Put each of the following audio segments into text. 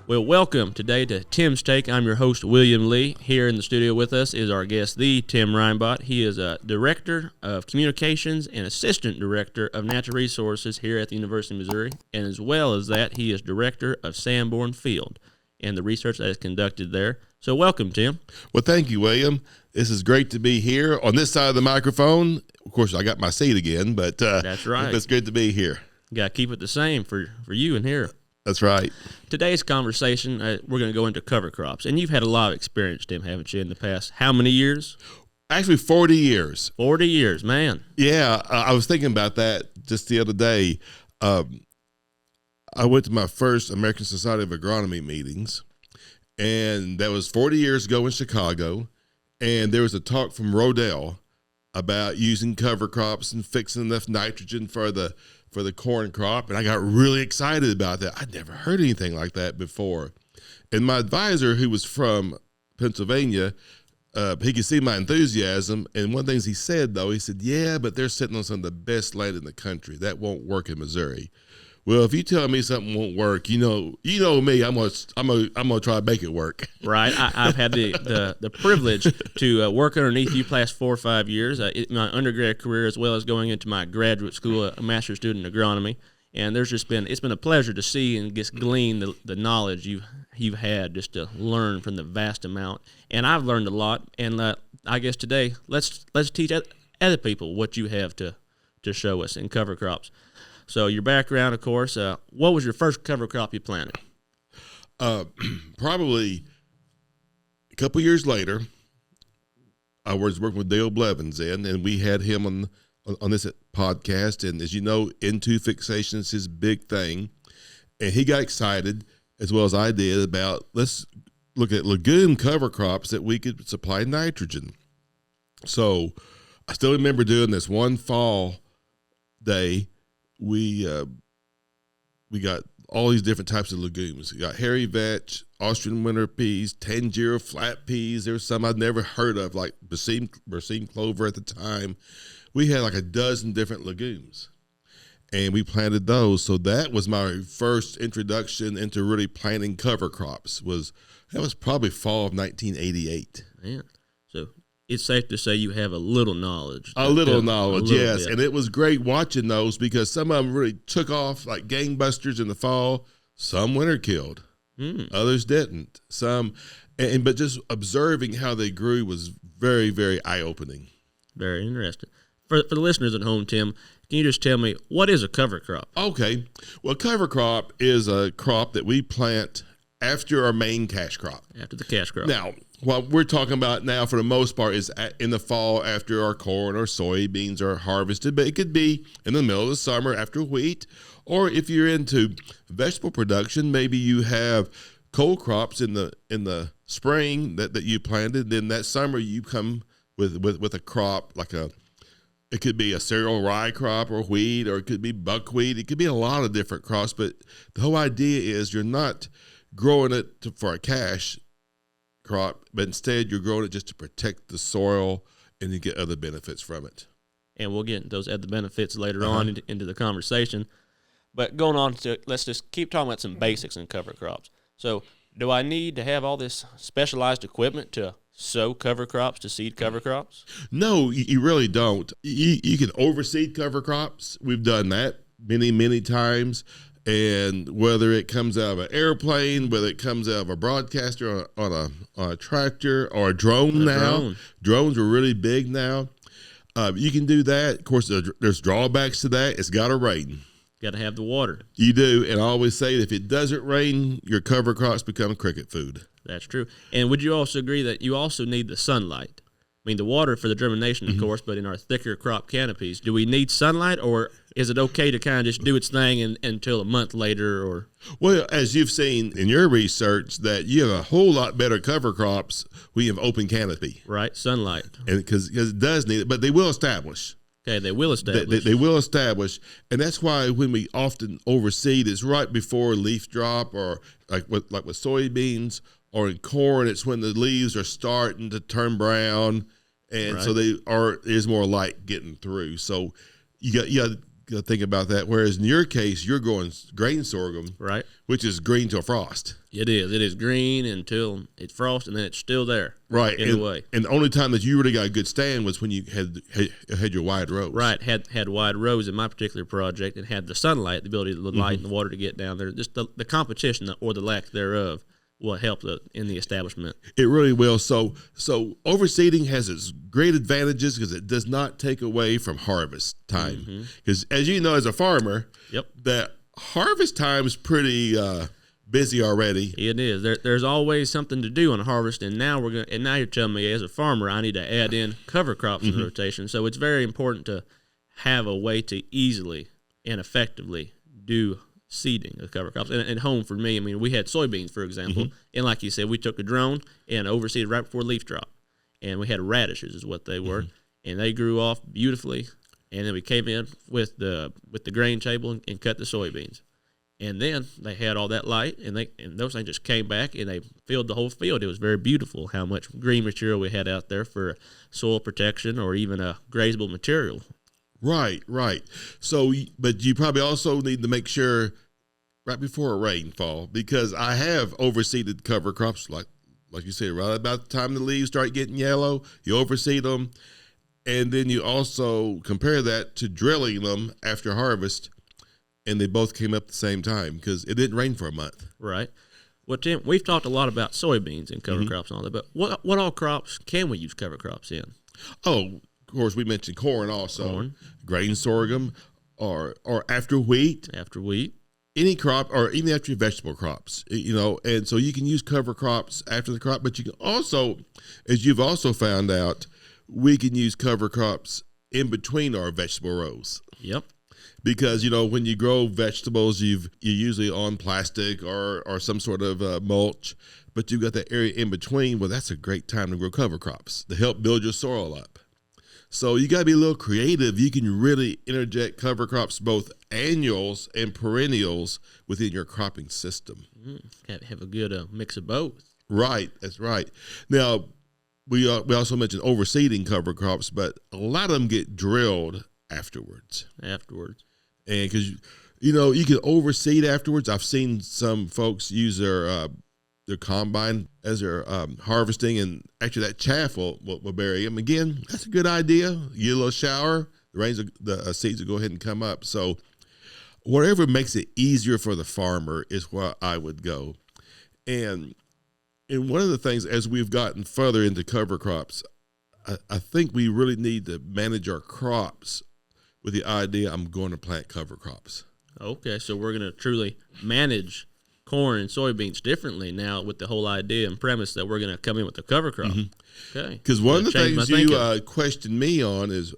Well, welcome today to Tim's Take. I'm your host, William Lee. Here in the studio with us is our guest, the Tim Reinbott. He is a Director of Communications and Assistant Director of Natural Resources here at the University of Missouri. And as well as that, he is Director of Sanborn Field and the research that is conducted there. So welcome, Tim. Well, thank you, William. This is great to be here on this side of the microphone. Of course, I got my seat again, but that's right. It's good to be here. You got to keep it the same for you in here. That's right. Today's conversation, we're going to go into cover crops. And you've had a lot of experience, Tim, haven't you, in the past? How many years? Actually, 40 years. 40 years, man. Yeah, I was thinking about that just the other day. I went to my first American Society of Agronomy meetings, and that was 40 years ago in Chicago. And there was a talk from Rodell about using cover crops and fixing enough nitrogen for the corn crop, and I got really excited about that. I'd never heard anything like that before. And my advisor, who was from Pennsylvania, he could see my enthusiasm, and one of the things he said, though, he said, yeah, but they're sitting on some of the best land in the country. That won't work in Missouri. Well, if you tell me something won't work, you know me. I'm gonna try to make it work. Right. I've had the privilege to work underneath you past 4 or 5 years, my undergrad career as well as going into my graduate school, a master's student in agronomy. And it's been a pleasure to see and just glean the knowledge you've had just to learn from the vast amount. And I've learned a lot. And I guess today let's teach other people what you have to show us in cover crops. So your background, of course, what was your first cover crop you planted? Probably a couple years later, I was working with Dale Blevins and we had him on this podcast. And as you know, N2 fixation is his big thing. And he got excited, as well as I did, about let's look at legume cover crops that we could supply nitrogen. So I still remember doing this one fall day. We got all these different types of legumes. We got hairy vetch, Austrian winter peas, Tangier flat peas. There were some I'd never heard of, like Berseem clover at the time. We had like a dozen different legumes, and we planted those. So that was my first introduction into really planting cover crops. That was probably fall of 1988. Man, so it's safe to say you have a little knowledge. Yes. Bit. And it was great watching those because some of them really took off like gangbusters in the fall. Some winter killed. Others didn't. But just observing how they grew was very, very eye-opening. Very interesting. For the listeners at home, Tim, can you just tell me, what is a cover crop? Okay. Well, cover crop is a crop that we plant after our main cash crop. After the cash crop. Now, what we're talking about now, for the most part, is in the fall after our corn or soybeans are harvested, but it could be in the middle of the summer after wheat, or if you're into vegetable production, maybe you have cold crops in the spring that you planted. Then that summer you come with a crop it could be a cereal rye crop or wheat, or it could be buckwheat. It could be a lot of different crops, but the whole idea is you're not growing it for a cash crop, but instead you're growing it just to protect the soil and you get other benefits from it. And we'll get those other benefits later on into the conversation. But going on to, let's just keep talking about some basics in cover crops. So do I need to have all this specialized equipment to sow cover crops, to seed cover crops? No, you really don't. You can overseed cover crops. We've done that many, many times. And whether it comes out of an airplane, whether it comes out of a broadcaster on a tractor or a drone now. Drones are really big now. You can do that. Of course, there's drawbacks to that. It's got to rain. Got to have the water. You do. And I always say that if it doesn't rain, your cover crops become cricket food. That's true. And would you also agree that you also need the sunlight? I mean, the water for the germination, of course, but in our thicker crop canopies, do we need sunlight, or is it okay to kind of just do its thing until a month later? Or Well, as you've seen in your research, that you have a whole lot better cover crops when you have open canopy. Right, sunlight. And because it does need it, but they will establish. Okay, they will establish. They will establish, and that's why when we often overseed, it's right before leaf drop, or like with soybeans or in corn, it's when the leaves are starting to turn brown, and so there's more light getting through. So you got to think about that. Whereas in your case, you're growing grain sorghum, right? which is green till frost. It is. It is green until it's frost, and then it's still there. Right. In a way. And the only time that you really got a good stand was when you had your wide rows. Right. Had wide rows in my particular project, and had the sunlight, the ability of the light and the water to get down there. Just the competition or the lack thereof will help in the establishment. It really will. So overseeding has its great advantages because it does not take away from harvest time. Because as you know, as a farmer, that harvest time is pretty busy already. It is. There's always something to do on harvest, and now you're telling me as a farmer I need to add in cover crops in the rotation. So it's very important to have a way to easily and effectively do seeding of cover crops. And home for me, I mean, we had soybeans, for example, and like you said, we took a drone and overseeded right before leaf drop, and we had radishes is what they were, and they grew off beautifully. And then we came in with the grain table and cut the soybeans. And then they had all that light, and those things just came back, and they filled the whole field. It was very beautiful how much green material we had out there for soil protection or even a grazable material. Right. So, but you probably also need to make sure right before a rainfall, because I have overseeded cover crops, like you said, right about the time the leaves start getting yellow, you overseed them, and then you also compare that to drilling them after harvest, and they both came up at the same time because it didn't rain for a month. Right. Well, Tim, we've talked a lot about soybeans and cover crops and all that, but what all crops can we use cover crops in? Oh, of course, we mentioned corn also. Grain sorghum, or after wheat. After wheat. Any crop, or even after your vegetable crops, and so you can use cover crops after the crop, but you can also, as you've also found out, we can use cover crops in between our vegetable rows. Yep. Because, when you grow vegetables, you're usually on plastic or some sort of mulch, but you've got that area in between. Well, that's a great time to grow cover crops to help build your soil up. So you got to be a little creative. You can really interject cover crops, both annuals and perennials, within your cropping system. Have a good mix of both. Right, that's right. Now, we also mentioned overseeding cover crops, but a lot of them get drilled afterwards. And because you can overseed afterwards. I've seen some folks use their combine as they're harvesting, and actually that chaff will bury them. Again, that's a good idea. You get a little shower, the seeds will go ahead and come up. So whatever makes it easier for the farmer is where I would go. And one of the things, as we've gotten further into cover crops, I think we really need to manage our crops with the idea I'm going to plant cover crops. Okay, so we're going to truly manage corn and soybeans differently now with the whole idea and premise that we're going to come in with the cover crop. Okay. Because one of the things you questioned me on is,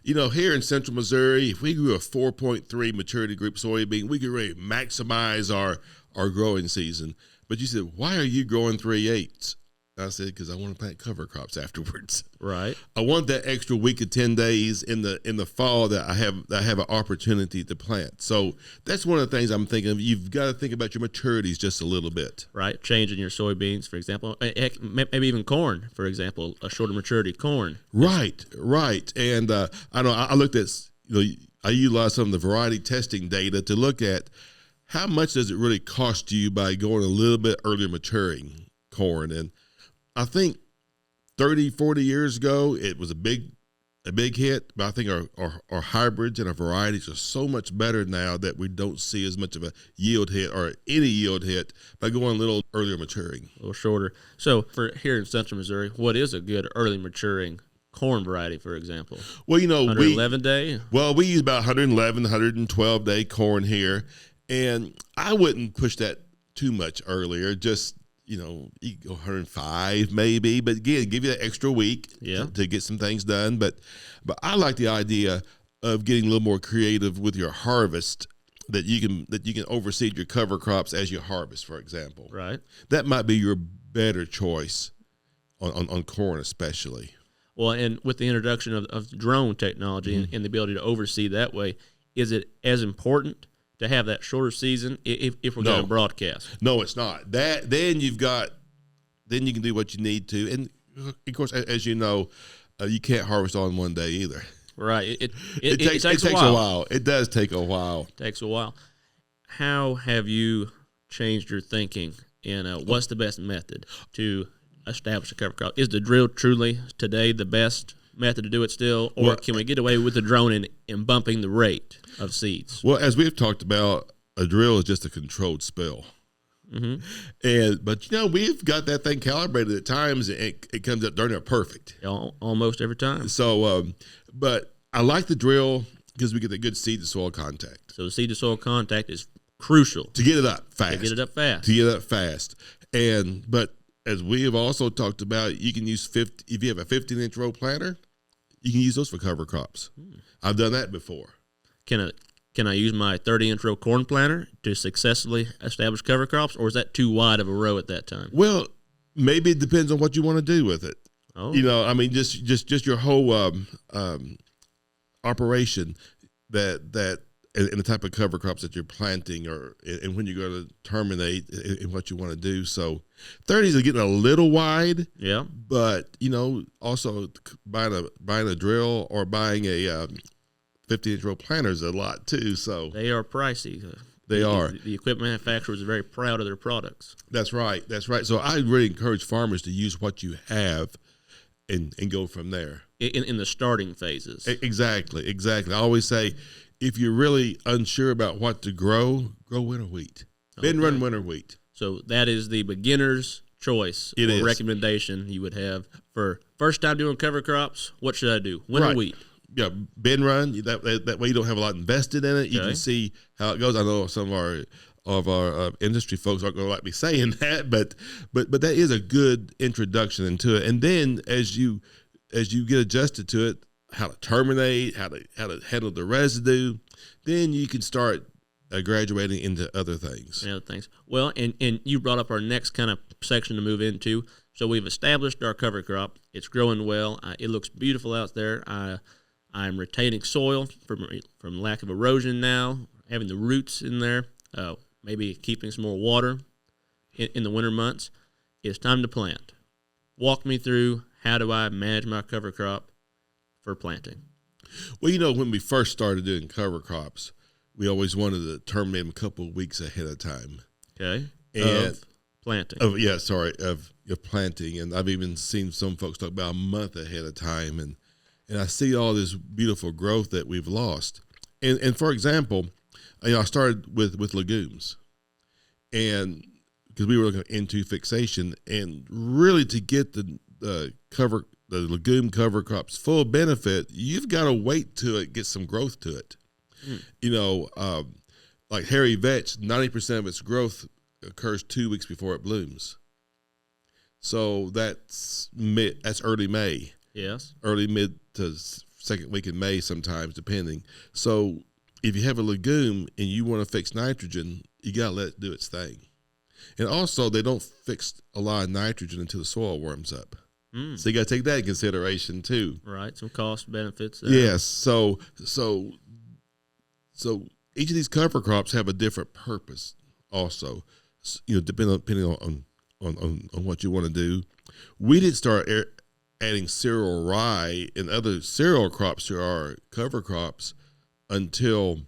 here in central Missouri, if we grew a 4.3 maturity group soybean, we could really maximize our growing season. But you said, why are you growing 3/8? I said, because I want to plant cover crops afterwards. Right. I want that extra week of 10 days in the fall that I have an opportunity to plant. So that's one of the things I'm thinking of. You've got to think about your maturities just a little bit. Right. Changing your soybeans, for example. Heck, maybe even corn, for example, a shorter maturity corn. Right. And I know I looked at, I utilized some of the variety testing data to look at how much does it really cost you by going a little bit earlier maturing corn. And I think 30, 40 years ago, it was a big hit, but I think our hybrids and our varieties are so much better now that we don't see as much of a yield hit or any yield hit by going a little earlier maturing. A little shorter. So for here in central Missouri, what is a good early maturing corn variety, for example? Well, 111 day? Well, we use about 111, 112 day corn here, and I wouldn't push that too much earlier, just you go 105 maybe, but again, give you that extra week to get some things done. But I like the idea of getting a little more creative with your harvest, that you can overseed your cover crops as you harvest, for example. Right. That might be your better choice on corn especially. Well, and with the introduction of drone technology and the ability to oversee that way, is it as important to have that shorter season if we're going to broadcast? No, it's not. Then you can do what you need to, and of course, as you know, you can't harvest all in one day either. Right. It takes a while. It does take a while. Takes a while. How have you changed your thinking in what's the best method to establish a cover crop? Is the drill truly today the best method to do it still, or can we get away with the drone and bumping the rate of seeds? Well, as we've talked about, a drill is just a controlled spell. But we've got that thing calibrated at times, and it comes up darn near perfect. Almost every time. So, but I like the drill because we get the good seed to soil contact. So the seed to soil contact is crucial to get it up fast. But as we have also talked about, you can use if you have a 15-inch row planter, you can use those for cover crops. I've done that before. Can I use my 30-inch row corn planter to successfully establish cover crops, or is that too wide of a row at that time? Well, maybe it depends on what you want to do with it. Oh. Just your whole operation that and the type of cover crops that you're planting, and when you're going to terminate and what you want to do. So 30s are getting a little wide. Yeah. But also buying a drill or buying a 15-inch row planters a lot too, so they are pricey. They are. The equipment manufacturers are very proud of their products. That's right. So I really encourage farmers to use what you have and go from there. In the starting phases. Exactly. I always say, if you're really unsure about what to grow winter wheat. Then run winter wheat. So that is the beginner's choice or recommendation you would have for first time doing cover crops. What should I do? Winter wheat. Yeah, bin run. That way you don't have a lot invested in it. You can see how it goes. I know some of our industry folks aren't going to like me saying that, but that is a good introduction into it. And then as you get adjusted to it, how to terminate, how to handle the residue, then you can start graduating into other things. Well, and you brought up our next kind of section to move into. So we've established our cover crop. It's growing well. It looks beautiful out there. I'm retaining soil from lack of erosion now, having the roots in there, maybe keeping some more water in the winter months. It's time to plant. Walk me through, how do I manage my cover crop for planting? Well, when we first started doing cover crops, we always wanted to terminate them a couple of weeks ahead of time. Okay. And of planting. Of planting. And I've even seen some folks talk about a month ahead of time. And I see all this beautiful growth that we've lost. And for example, I started with legumes, and because we were looking into fixation, and really to get the legume cover crops full benefit, you've got to wait till it gets some growth to it. Like hairy vetch, 90% of its growth occurs 2 weeks before it blooms. So that's early May. Yes. Early mid to second week in May sometimes, depending. So if you have a legume and you want to fix nitrogen, you got to let it do its thing. And also, they don't fix a lot of nitrogen until the soil warms up. So you got to take that in consideration too. Right, some cost benefits there. Yes. So each of these cover crops have a different purpose also, depending on what you want to do. We didn't start adding cereal rye and other cereal crops to our cover crops until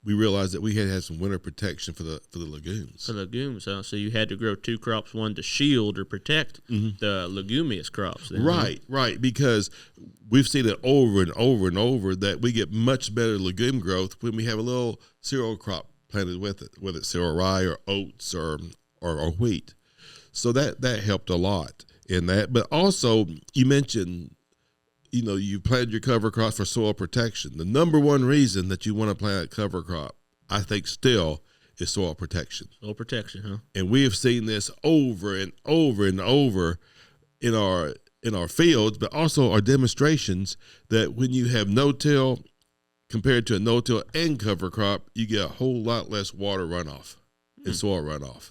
we realized that we had some winter protection for the legumes. For legumes, so you had to grow two crops, one to shield or protect the leguminous crops. Then, right, because we've seen it over and over and over that we get much better legume growth when we have a little cereal crop planted with it, whether it's cereal rye or oats or wheat. So that helped a lot in that. But also, you mentioned, you planted your cover crop for soil protection. The number one reason that you want to plant a cover crop, I think still, is soil protection. Soil protection, huh? And we have seen this over and over and over in our fields, but also our demonstrations, that when you have no-till compared to a no-till and cover crop, you get a whole lot less water runoff and soil runoff.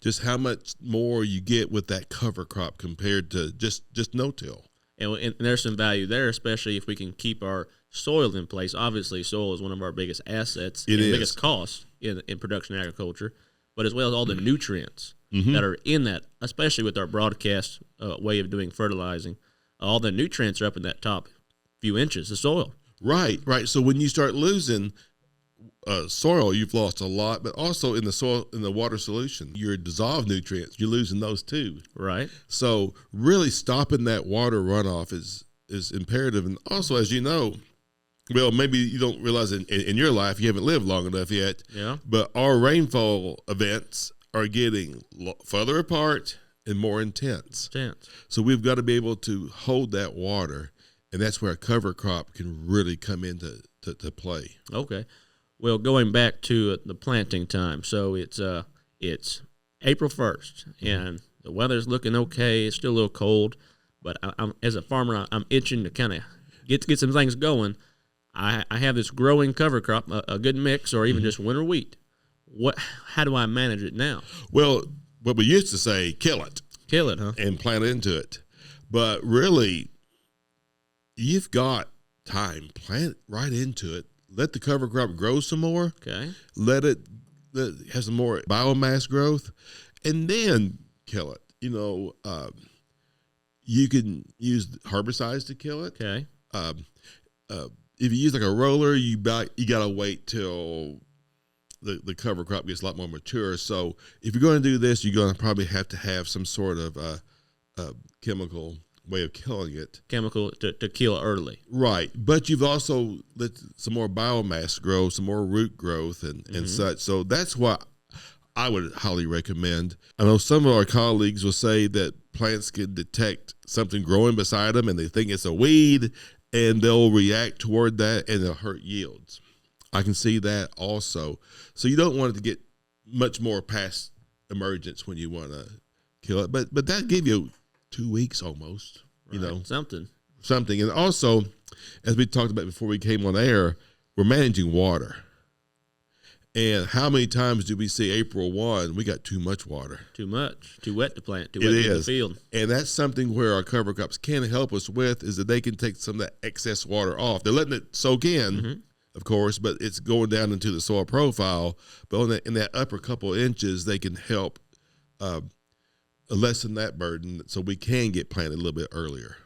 Just how much more you get with that cover crop compared to just no-till. And there's some value there, especially if we can keep our soil in place. Obviously, soil is one of our biggest assets and biggest costs in production agriculture, but as well as all the nutrients that are in that, especially with our broadcast way of doing fertilizing. All the nutrients are up in that top few inches of soil. Right. So when you start losing soil, you've lost a lot, but also in the soil, in the water solution, your dissolved nutrients, you're losing those too. Right. So really stopping that water runoff is imperative. And also, as you know, well, maybe you don't realize in your life, you haven't lived long enough yet, but our rainfall events are getting further apart and more intense. So we've got to be able to hold that water, and that's where a cover crop can really come into to play. Okay. Well, going back to the planting time, so it's April 1st, and the weather's looking okay. It's still a little cold, but I'm as a farmer, I'm itching to kind of get some things going. I have this growing cover crop, a good mix, or even just winter wheat. How do I manage it now? Well, what we used to say, kill it, huh? And plant into it. But really, you've got time. Plant right into it. Let the cover crop grow some more. Okay. Let it have some more biomass growth, and then kill it. You can use herbicides to kill it. Okay. If you use like a roller, you got to wait till the cover crop gets a lot more mature. So if you're going to do this, you're going to probably have to have some sort of chemical way of killing it. Chemical to kill early. Right. But you've also let some more biomass grow, some more root growth and such. So that's what I would highly recommend. I know some of our colleagues will say that plants can detect something growing beside them and they think it's a weed, and they'll react toward that and they'll hurt yields. I can see that also. So you don't want it to get much more past emergence when you want to kill it. But that give you 2 weeks almost, right. Something. And also, as we talked about before we came on air, we're managing water. And how many times do we see April 1, we got too much water? Too much. Too wet to plant. Too wet to the field. And that's something where our cover crops can help us with, is that they can take some of that excess water off. They're letting it soak in, of course, but it's going down into the soil profile. But in that upper couple inches, they can help lessen that burden so we can get planted a little bit earlier.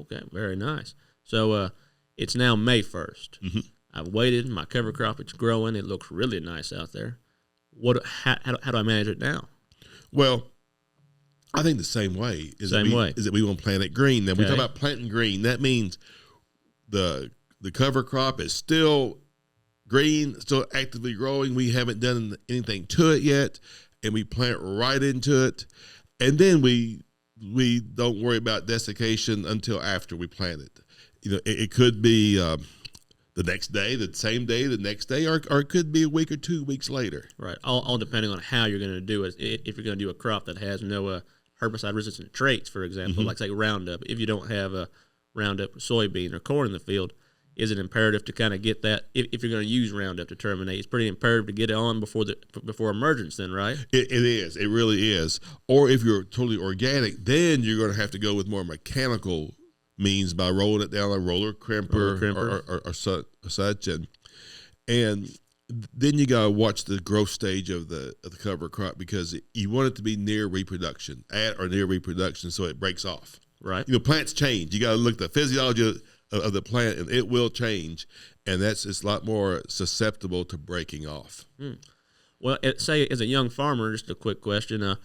Okay, very nice. So it's now May 1st. I've waited. My cover crop, it's growing. It looks really nice out there. How do I manage it now? Well, I think the same way is that we want to plant it green. Now, we talk about planting green. That means the cover crop is still green, still actively growing. We haven't done anything to it yet, and we plant right into it. And then we don't worry about desiccation until after we plant it. It could be the next day, the same day, the next day, or it could be a week or 2 weeks later. Right, all depending on how you're going to do it. If you're going to do a crop that has no herbicide-resistant traits, for example, like say Roundup, if you don't have a Roundup soybean or corn in the field, is it imperative to kind of get that, if you're going to use Roundup to terminate, it's pretty imperative to get it on before emergence then, right? It is. It really is. Or if you're totally organic, then you're going to have to go with more mechanical means by rolling it down a roller crimper. Or such. And then you got to watch the growth stage of the cover crop, because you want it to be near reproduction, at or near reproduction, so it breaks off. Right. Plants change. You got to look at the physiology of the plant, and it will change, and it's a lot more susceptible to breaking off. Well, say as a young farmer, just a quick question.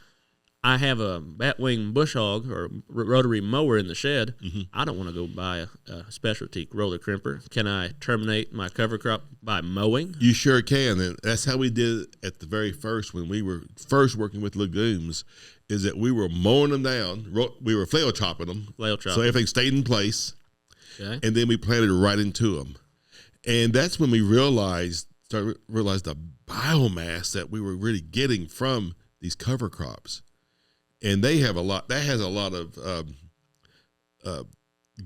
I have a batwing bush hog or rotary mower in the shed. I don't want to go buy a specialty roller crimper. Can I terminate my cover crop by mowing? You sure can, and that's how we did it at the very first when we were first working with legumes, is that we were mowing them down. We were flail chopping them. So everything stayed in place. Okay. And then we planted right into them. And that's when we realized the biomass that we were really getting from these cover crops. And they have a lot, that has a lot of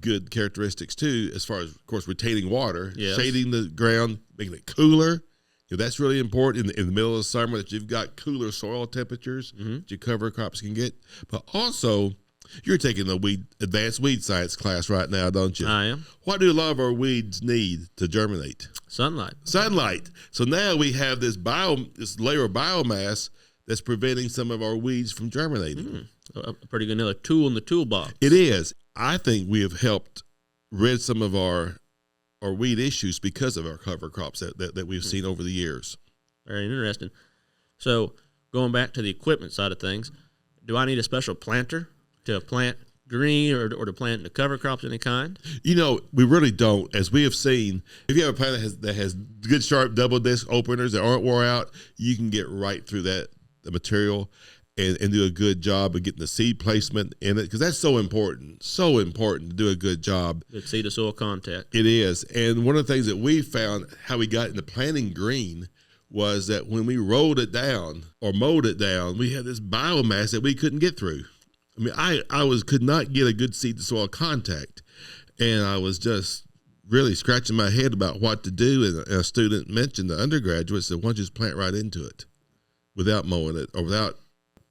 good characteristics too, as far as, of course, retaining water, shading the ground, making it cooler. That's really important in the middle of the summer, that you've got cooler soil temperatures that your cover crops can get. But also, you're taking the advanced weed science class right now, don't you? I am. What do a lot of our weeds need to germinate? Sunlight. So now we have this layer of biomass that's preventing some of our weeds from germinating. A pretty good another tool in the toolbox. It is. I think we have helped rid some of our weed issues because of our cover crops that we've seen over the years. Very interesting. So going back to the equipment side of things, do I need a special planter to plant green or to plant the cover crops of any kind? We really don't. As we have seen, if you have a plant that has good sharp double disc openers that aren't wore out, you can get right through the material and do a good job of getting the seed placement in it, because that's so important to do a good job. Good seed to soil contact. It is. And one of the things that we found how we got into planting green was that when we rolled it down or mowed it down, we had this biomass that we couldn't get through. I mean, I could not get a good seed to soil contact, and I was just really scratching my head about what to do. And a student mentioned, the undergraduate said, "Why don't you just plant right into it without mowing it or without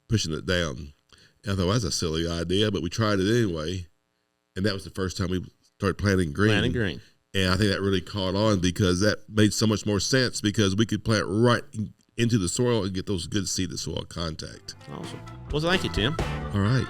pushing it down?" And I thought, well, that's a silly idea, but we tried it anyway, and that was the first time we started planting green. And I think that really caught on, because that made so much more sense, because we could plant right into the soil and get those good seed to soil contact. Awesome. Well, thank you, Tim. All right.